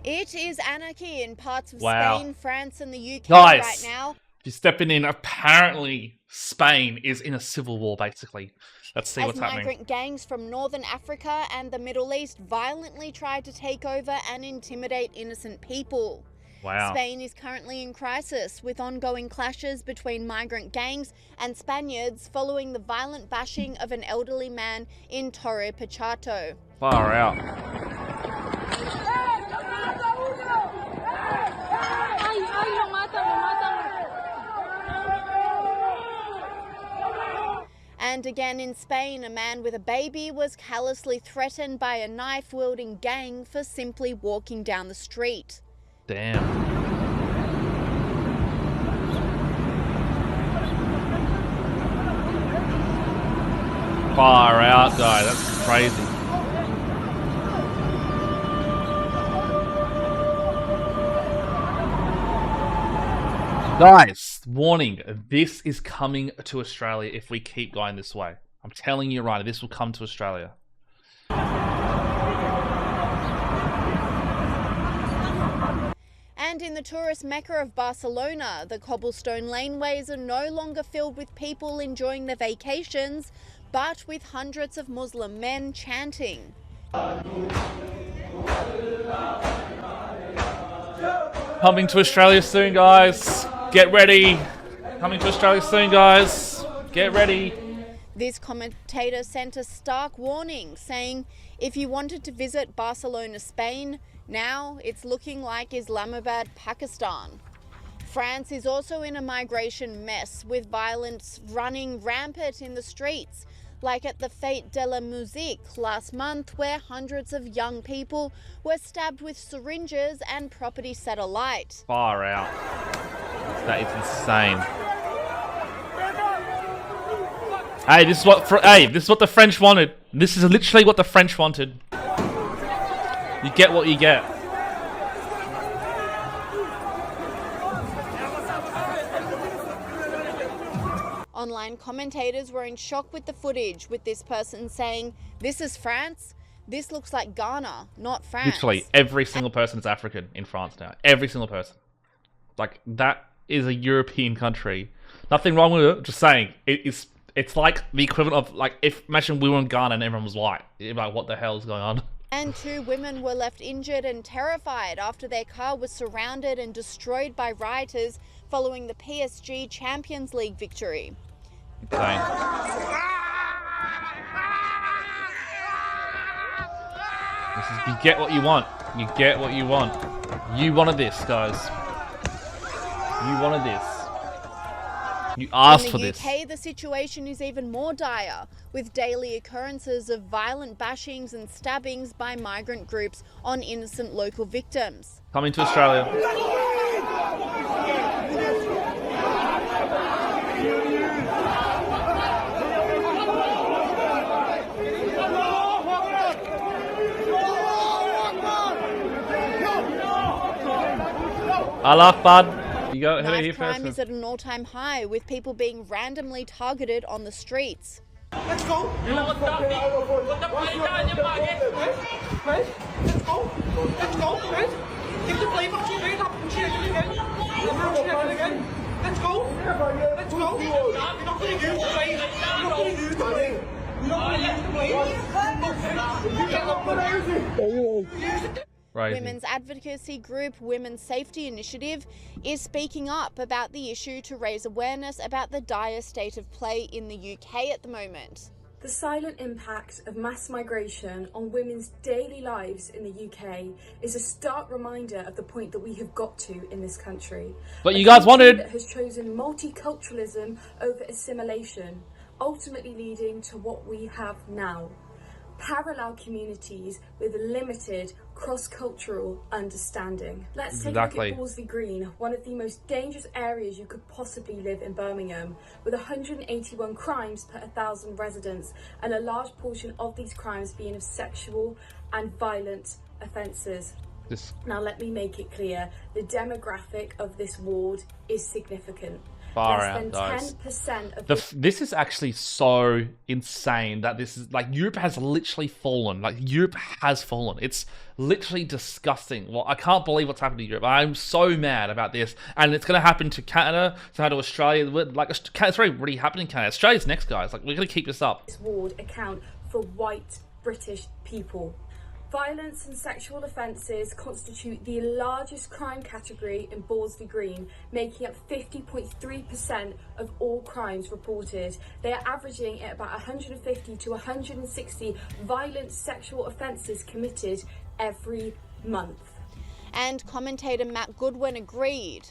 It is anarchy in parts of Wow. Spain, France, and the UK Guys, right now. you're stepping in. Apparently, Spain is in a civil war, basically. Let's see what's happening. Migrant gangs from Northern Africa and the Middle East violently tried to take over and intimidate innocent people. Wow. Spain is currently in crisis, with ongoing clashes between migrant gangs and Spaniards following the violent bashing of an elderly man in Torre Pacheco. Far out. And again in Spain, a man with a baby was callously threatened by a knife-wielding gang for simply walking down the street. Damn. Far out, guy. That's crazy. Guys, warning, this is coming to Australia if we keep going this way. I'm telling you right, this will come to Australia. And in the tourist mecca of Barcelona, the cobblestone laneways are no longer filled with people enjoying their vacations, but with hundreds of Muslim men chanting. Coming to Australia soon, guys. Get ready. Coming to Australia soon, guys. Get ready. This commentator sent a stark warning, saying if you wanted to visit Barcelona, Spain, now it's looking like Islamabad, Pakistan. France is also in a migration mess, with violence running rampant in the streets, like at the Fête de la Musique last month, where hundreds of young people were stabbed with syringes and property set alight. Far out. That is insane. Hey, this is what the French wanted. This is literally what the French wanted. You get what you get. Online commentators were in shock with the footage, with this person saying, "This is France? This looks like Ghana, not France." Literally, every single person is African in France now. Every single person. Like, that is a European country. Nothing wrong with it, just saying. It's like the equivalent of, like, if, imagine we were in Ghana and everyone was white. You'd be like, what the hell is going on? And 2 women were left injured and terrified after their car was surrounded and destroyed by rioters following the PSG Champions League victory. Insane. You get what you want. You get what you want. You wanted this, guys. You wanted this. You asked for this. In the UK, the situation is even more dire, with daily occurrences of violent bashings and stabbings by migrant groups on innocent local victims. Coming to Australia. Allah Akbar. You go ahead here first. Crime is at an all-time high, with people being randomly targeted on the streets. Let's go. Let's go. Let's go. Give the play back to you. Let's go. Let's go. You're not going to use the play. You're not going to use the play. You're not going to use the play. You get up the Women's advocacy group Women's Safety Initiative is speaking up about the issue to raise awareness about the dire state of play in the UK at the moment. The silent impact of mass migration on women's daily lives in the UK is a stark reminder of the point that we have got to in this country. But you guys wanted that has chosen multiculturalism over assimilation, ultimately leading to what we have now. Parallel communities with limited cross-cultural understanding. Let's take a look at Ballsby Green, one of the most dangerous areas you could possibly live in Birmingham, with 181 crimes per 1,000 residents, and a large portion of these crimes being of sexual and violent offences. Now let me make it clear, the demographic of this ward is significant. Far Less out, than guys. 10% of This is actually so insane that this is like Europe has literally fallen. Like Europe has fallen. It's literally disgusting. Well, I can't believe what's happened to Europe. I'm so mad about this, and it's gonna happen to Canada. It's gonna happen to Australia. Like it's already happening in Canada. Australia's next, guys. Like we're gonna keep this up. this ward account for white British people. Violence and sexual offences constitute the largest crime category in Borsley Green, making up 50.3% of all crimes reported. They are averaging at about 150 to 160 violent sexual offences committed every month. And commentator Matt Goodwin agreed.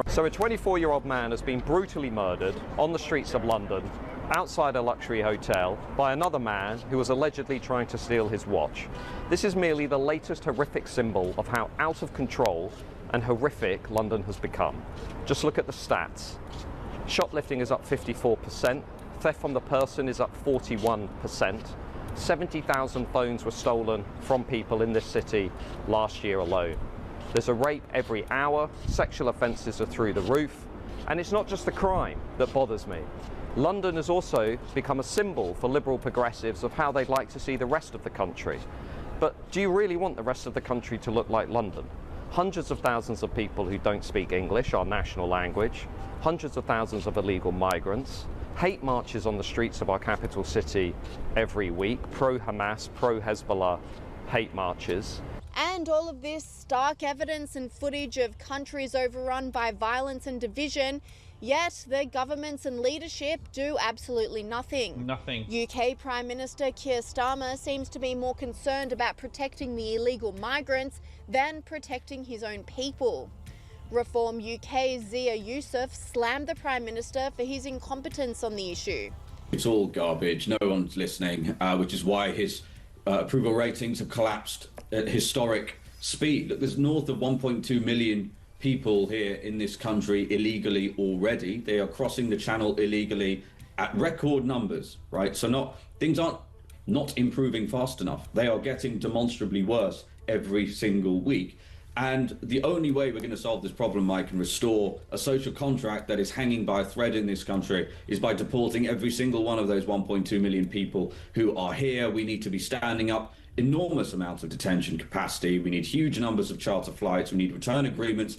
So a 24-year-old man has been brutally murdered on the streets of London, outside a luxury hotel, by another man who was allegedly trying to steal his watch. This is merely the latest horrific symbol of how out of control and horrific London has become. Just look at the stats. Shoplifting is up 54%, theft from the person is up 41%, 70,000 phones were stolen from people in this city last year alone. There's a rape every hour, sexual offences are through the roof, and it's not just the crime that bothers me. London has also become a symbol for liberal progressives of how they'd like to see the rest of the country. But do you really want the rest of the country to look like London? Hundreds of thousands of people who don't speak English, our national language, hundreds of thousands of illegal migrants, hate marches on the streets of our capital city every week, pro-Hamas, pro-Hezbollah hate marches. And all of this stark evidence and footage of countries overrun by violence and division, yet the governments and leadership do absolutely nothing. Nothing. UK Prime Minister Keir Starmer seems to be more concerned about protecting the illegal migrants than protecting his own people. Reform UK's Zia Yusuf slammed the Prime Minister for his incompetence on the issue. It's all garbage. No one's listening, which is why his approval ratings have collapsed at historic speed. Look, there's north of 1.2 million people here in this country illegally already. They are crossing the channel illegally at record numbers, right? So things aren't not improving fast enough. They are getting demonstrably worse every single week. And the only way we're going to solve this problem, Mike, and restore a social contract that is hanging by a thread in this country is by deporting every single one of those 1.2 million people who are here. We need to be standing up enormous amounts of detention capacity. We need huge numbers of charter flights. We need return agreements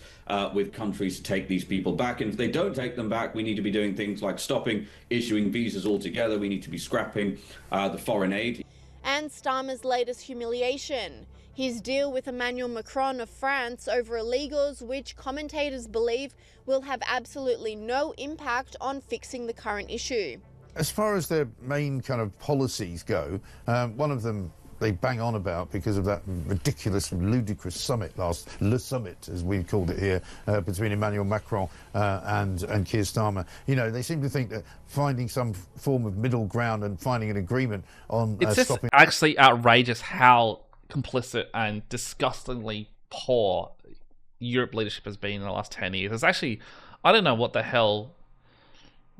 with countries to take these people back. And if they don't take them back, we need to be doing things like stopping issuing visas altogether. We need to be scrapping the foreign aid. And Starmer's latest humiliation, his deal with Emmanuel Macron of France over illegals, which commentators believe will have absolutely no impact on fixing the current issue. As far as their main kind of policies go, one of them they bang on about because of that ridiculous, ludicrous summit Le Summit, as we called it here, between Emmanuel Macron and Keir Starmer. You know, they seem to think that finding some form of middle ground and finding an agreement on It's just stopping... actually outrageous how complicit and disgustingly poor Europe leadership has been in the last 10 years. It's actually, I don't know what the hell.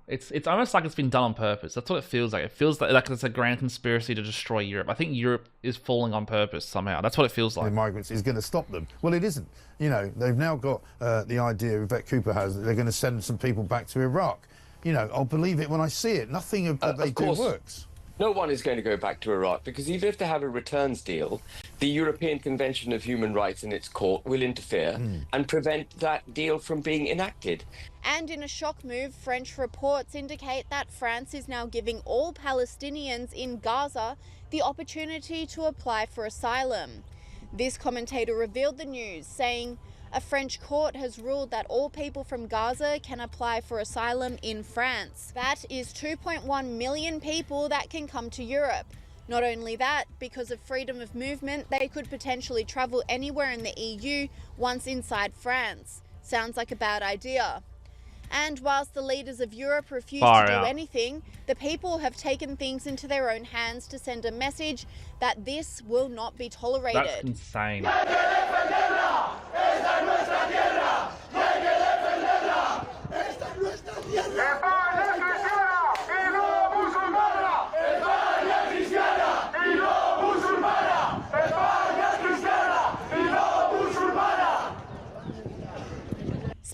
It's almost like it's been done on purpose. That's what it feels like. It feels like it's a grand conspiracy to destroy Europe. I think Europe is falling on purpose somehow. That's what it feels like. The migrants is going to stop them. Well, it isn't. You know, they've now got the idea, Yvette Cooper has, that they're going to send some people back to Iraq. You know, I'll believe it when I see it. Nothing of that they do works. No one is going to go back to Iraq because even if they have a returns deal, the European Convention of Human Rights and its court will interfere and prevent that deal from being enacted. And in a shock move, French reports indicate that France is now giving all Palestinians in Gaza the opportunity to apply for asylum. This commentator revealed the news, saying, "A French court has ruled that all people from Gaza can apply for asylum in France. That is 2.1 million people that can come to Europe. Not only that, because of freedom of movement, they could potentially travel anywhere in the EU once inside France. Sounds like a bad idea." And whilst the leaders of Europe refuse to do anything, the people have taken things into their own hands to send a message that this will not be tolerated. That's insane.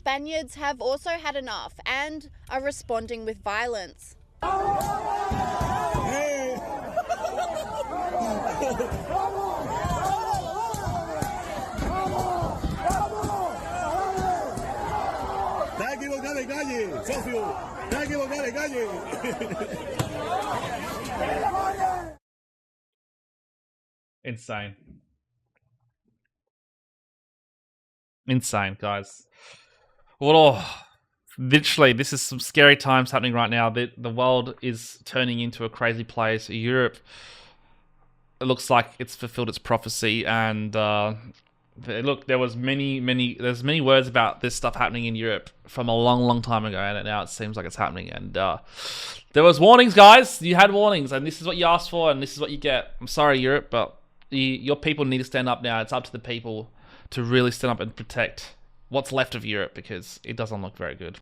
Spaniards have also had enough and are responding with violence. Insane. Insane, guys. Well, literally, this is some scary times happening right now. The world is turning into a crazy place. Europe, it looks like it's fulfilled its prophecy. And look, there's many words about this stuff happening in Europe from a long time ago, and now it seems like it's happening. And there was warnings, guys. You had warnings, and this is what you asked for, and this is what you get. I'm sorry, Europe, but your people need to stand up now. It's up to the people to really stand up and protect what's left of Europe, because it doesn't look very good.